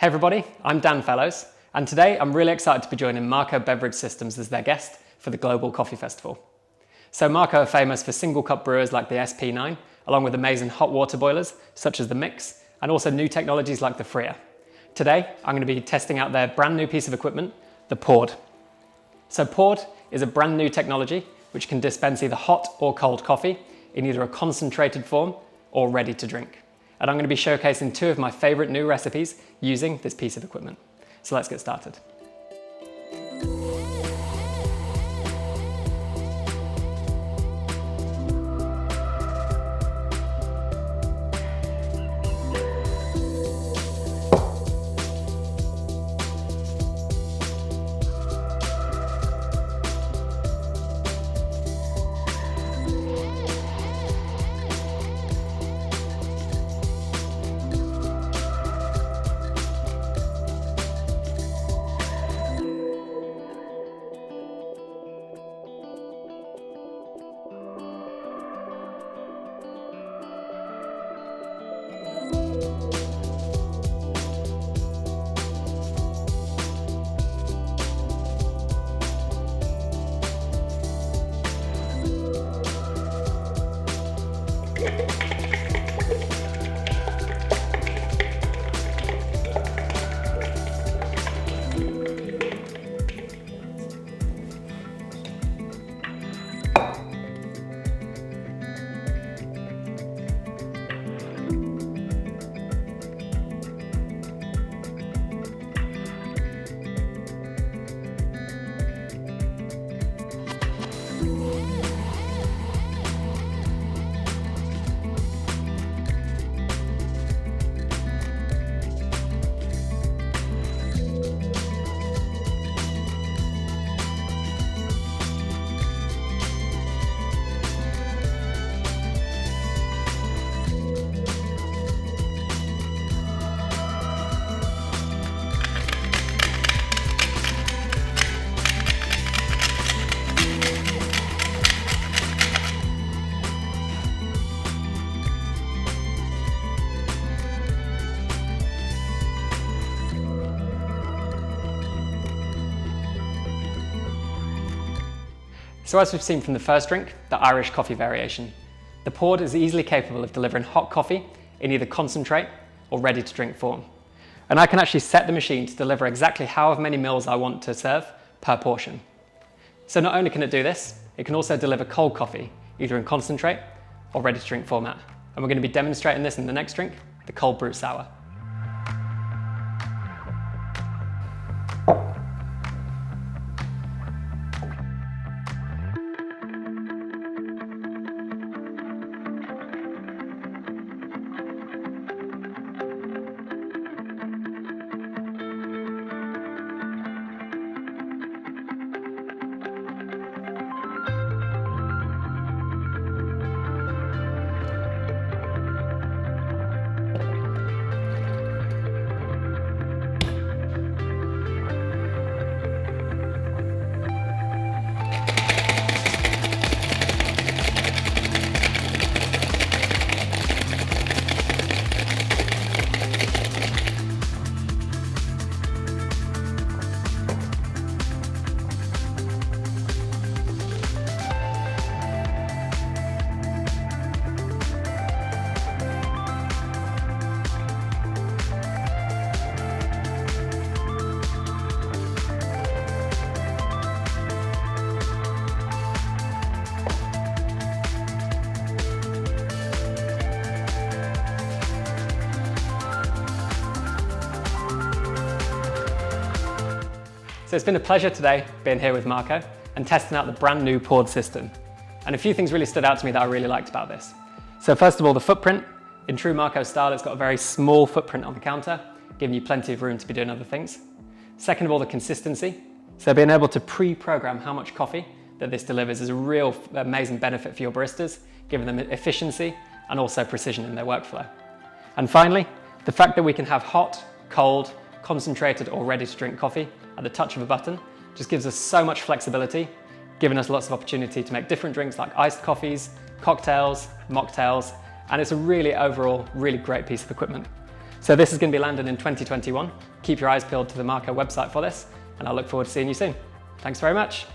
Hey everybody, I'm Dan Fellows, and today I'm really excited to be joining Marco Beverage Systems as their guest for the Global Coffee Festival. So Marco are famous for single cup brewers like the SP9, along with amazing hot water boilers such as the Mix, and also new technologies like the Freer. Today, I'm going to be testing out their brand new piece of equipment, the Poured. So Poured is a brand new technology which can dispense either hot or cold coffee in either a concentrated form or ready to drink. And I'm going to be showcasing two of my favorite new recipes using this piece of equipment. So let's get started. So as we've seen from the first drink, the Irish coffee variation, the Poured is easily capable of delivering hot coffee in either concentrate or ready to drink form. And I can actually set the machine to deliver exactly however many mils I want to serve per portion. So not only can it do this, it can also deliver cold coffee, either in concentrate or ready to drink format. And we're going to be demonstrating this in the next drink, the cold brew sour. So it's been a pleasure today being here with Marco and testing out the brand new Poured system. And a few things really stood out to me that I really liked about this. So first of all, the footprint. In true Marco style, it's got a very small footprint on the counter, giving you plenty of room to be doing other things. Second of all, the consistency. So being able to pre-program how much coffee that this delivers is a real amazing benefit for your baristas, giving them efficiency and also precision in their workflow. And finally, the fact that we can have hot, cold, concentrated or ready to drink coffee at the touch of a button just gives us so much flexibility, giving us lots of opportunity to make different drinks like iced coffees, cocktails, mocktails, and it's a really overall, really great piece of equipment. So this is going to be landing in 2021. Keep your eyes peeled to the Marco website for this, and I look forward to seeing you soon. Thanks very much.